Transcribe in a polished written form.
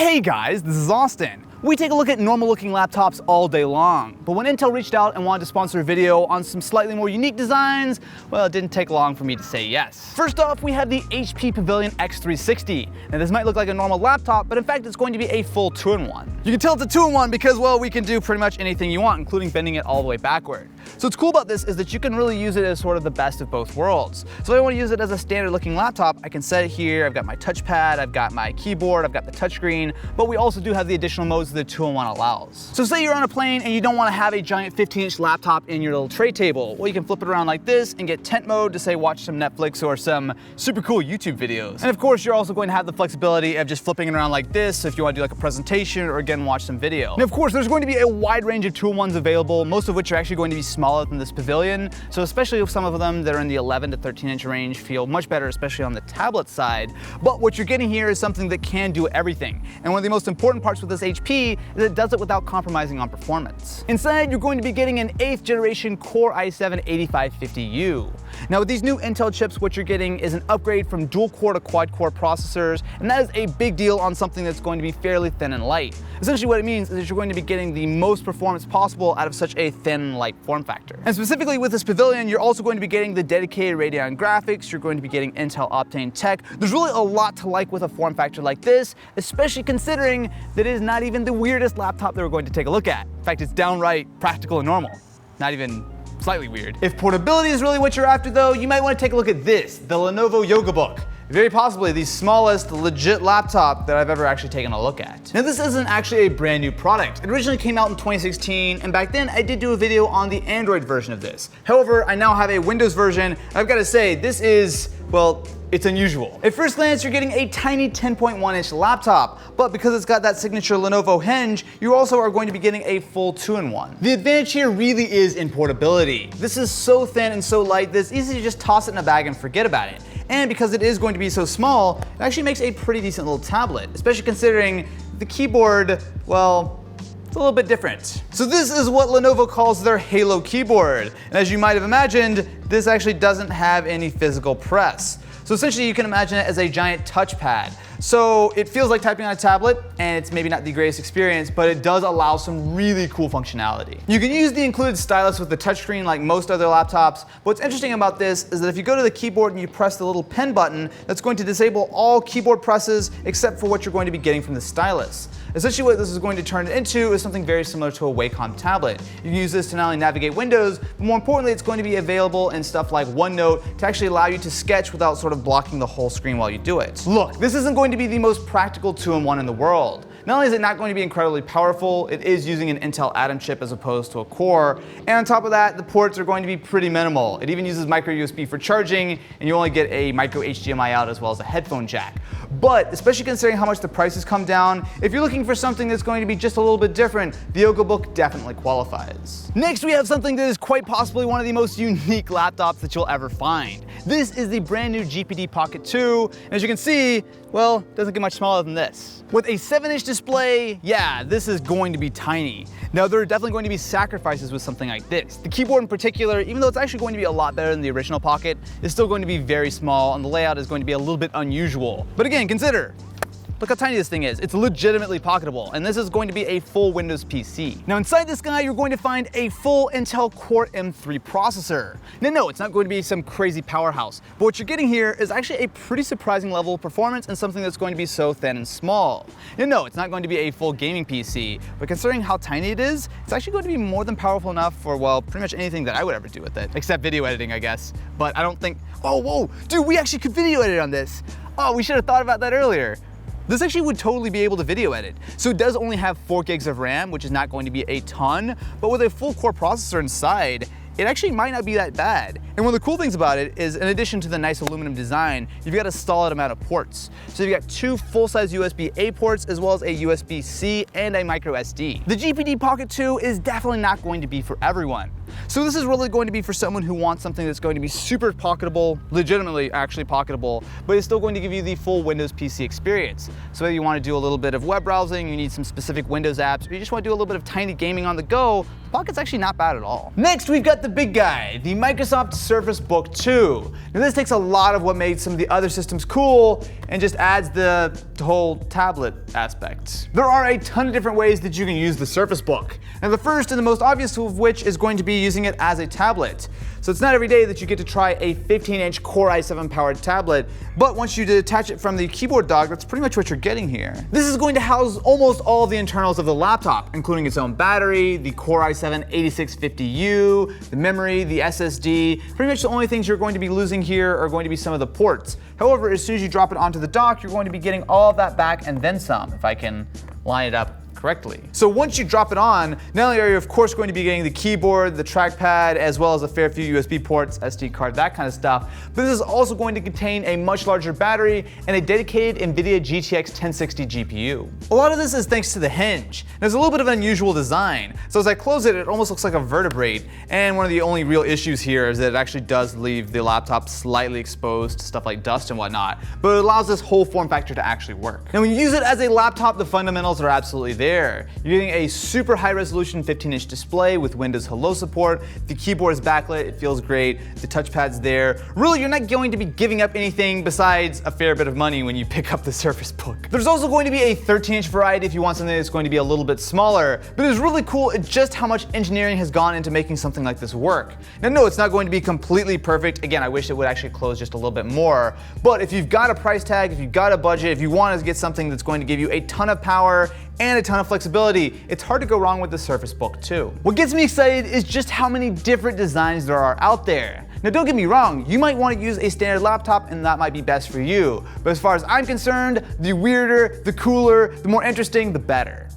Hey guys, this is Austin. We take a look at normal looking laptops all day long, but when Intel reached out and wanted to sponsor a video on some slightly more unique designs, well, it didn't take long for me to say yes. First off, we have the HP Pavilion X360. Now this might look like a normal laptop, but in fact it's going to be a full 2-in-1. You can tell it's a 2-in-1 because, well, we can do pretty much anything you want, including bending it all the way backward. So what's cool about this is that you can really use it as sort of the best of both worlds. So if I want to use it as a standard looking laptop, I can set it here, I've got my touchpad, I've got my keyboard, I've got the touchscreen, but we also do have the additional modes that the 2-in-1 allows. So say you're on a plane and you don't want to have a giant 15-inch laptop in your little tray table. Well, you can flip it around like this and get tent mode to say watch some Netflix or some super cool YouTube videos. And of course, you're also going to have the flexibility of just flipping it around like this so if you want to do like a presentation or again watch some video. And of course, there's going to be a wide range of 2-in-1s available, most of which are actually going to be smaller than this Pavilion. So especially with some of them that are in the 11 to 13-inch range feel much better, especially on the tablet side. But what you're getting here is something that can do everything. And one of the most important parts with this HP is it does it without compromising on performance. Inside, you're going to be getting an 8th generation Core i7-8550U. Now with these new Intel chips, what you're getting is an upgrade from dual core to quad core processors, and that is a big deal on something that's going to be fairly thin and light. Essentially what it means is that you're going to be getting the most performance possible out of such a thin and light form factor. And specifically with this Pavilion, you're also going to be getting the dedicated Radeon graphics, you're going to be getting Intel Optane tech. There's really a lot to like with a form factor like this, especially considering that it is not even the weirdest laptop that we're going to take a look at. In fact, it's downright practical and normal. Not even slightly weird. If portability is really what you're after though, you might want to take a look at this, the Lenovo Yoga Book. Very possibly the smallest legit laptop that I've ever actually taken a look at. Now this isn't actually a brand new product. It originally came out in 2016, and back then I did do a video on the Android version of this. However, I now have a Windows version, and I've got to say, this is, well, it's unusual. At first glance, you're getting a tiny 10.1-inch laptop, but because it's got that signature Lenovo hinge, you also are going to be getting a full 2-in-1. The advantage here really is in portability. This is so thin and so light that it's easy to just toss it in a bag and forget about it. And because it is going to be so small, it actually makes a pretty decent little tablet, especially considering the keyboard, well, it's a little bit different. So this is what Lenovo calls their Halo keyboard. And as you might have imagined, this actually doesn't have any physical press. So essentially you can imagine it as a giant touchpad. So it feels like typing on a tablet, and it's maybe not the greatest experience, but it does allow some really cool functionality. You can use the included stylus with the touchscreen like most other laptops. What's interesting about this is that if you go to the keyboard and you press the little pen button, that's going to disable all keyboard presses except for what you're going to be getting from the stylus. Essentially what this is going to turn it into is something very similar to a Wacom tablet. You can use this to not only navigate windows, but more importantly, it's going to be available in stuff like OneNote to actually allow you to sketch without sort of blocking the whole screen while you do it. Look, this isn't going to be the most practical 2-in-1 in the world. Not only is it not going to be incredibly powerful, it is using an Intel Atom chip as opposed to a Core, and on top of that, the ports are going to be pretty minimal. It even uses micro USB for charging, and you only get a micro HDMI out as well as a headphone jack. But especially considering how much the prices come down, if you're looking for something that's going to be just a little bit different, the Yoga Book definitely qualifies. Next, we have something that is quite possibly one of the most unique laptops that you'll ever find. This is the brand new Gpd Pocket 2, and as you can see, well, it doesn't get much smaller than this. With a 7-inch display, yeah, this is going to be tiny. Now, there are definitely going to be sacrifices with something like this. The keyboard in particular, even though it's actually going to be a lot better than the original Pocket, is still going to be very small, and the layout is going to be a little bit unusual. But again, consider, look how tiny this thing is. It's legitimately pocketable, and this is going to be a full Windows PC. Now inside this guy, you're going to find a full Intel Core M3 processor. Now no, it's not going to be some crazy powerhouse, but what you're getting here is actually a pretty surprising level of performance and something that's going to be so thin and small. Now no, it's not going to be a full gaming PC, but considering how tiny it is, it's actually going to be more than powerful enough for, well, pretty much anything that I would ever do with it, except video editing, I guess. But I don't think, oh, whoa, dude, we actually could video edit on this. Oh, we should have thought about that earlier. This actually would totally be able to video edit. So it does only have 4 gigs of RAM, which is not going to be a ton, but with a full core processor inside, it actually might not be that bad. And one of the cool things about it is, in addition to the nice aluminum design, you've got a solid amount of ports. So you've got 2 full-size USB-A ports, as well as a USB-C and a micro SD. The Gpd Pocket 2 is definitely not going to be for everyone. So this is really going to be for someone who wants something that's going to be super pocketable, legitimately actually pocketable, but it's still going to give you the full Windows PC experience. So whether you want to do a little bit of web browsing, you need some specific Windows apps, or you just want to do a little bit of tiny gaming on the go, the Pocket's actually not bad at all. Next, we've got got the big guy, the Microsoft Surface Book 2. Now this takes a lot of what made some of the other systems cool and just adds the whole tablet aspect. There are a ton of different ways that you can use the Surface Book. Now the first and the most obvious of which is going to be using it as a tablet. So it's not every day that you get to try a 15-inch Core i7 powered tablet, but once you detach it from the keyboard dock, that's pretty much what you're getting here. This is going to house almost all of the internals of the laptop, including its own battery, the Core i7 8650U, the memory, the SSD. Pretty much the only things you're going to be losing here are going to be some of the ports. However, as soon as you drop it onto the dock, you're going to be getting all of that back and then some, if I can line it up correctly. So once you drop it on, not only are you of course going to be getting the keyboard, the trackpad, as well as a fair few USB ports, SD card, that kind of stuff, but this is also going to contain a much larger battery and a dedicated NVIDIA GTX 1060 GPU. A lot of this is thanks to the hinge. There's a little bit of an unusual design, so as I close it, it almost looks like a vertebrae, and one of the only real issues here is that it actually does leave the laptop slightly exposed to stuff like dust and whatnot, but it allows this whole form factor to actually work. Now when you use it as a laptop, the fundamentals are absolutely there. You're getting a super high resolution 15-inch display with Windows Hello support. The keyboard is backlit, it feels great. The touchpad's there. Really, you're not going to be giving up anything besides a fair bit of money when you pick up the Surface Book. There's also going to be a 13-inch variety if you want something that's going to be a little bit smaller, but it's really cool at just how much engineering has gone into making something like this work. Now, no, it's not going to be completely perfect. Again, I wish it would actually close just a little bit more, but if you've got a price tag, if you've got a budget, if you want to get something that's going to give you a ton of power and a ton of flexibility, it's hard to go wrong with the Surface Book 2. What gets me excited is just how many different designs there are out there. Now don't get me wrong, you might want to use a standard laptop and that might be best for you, but as far as I'm concerned, the weirder, the cooler, the more interesting, the better.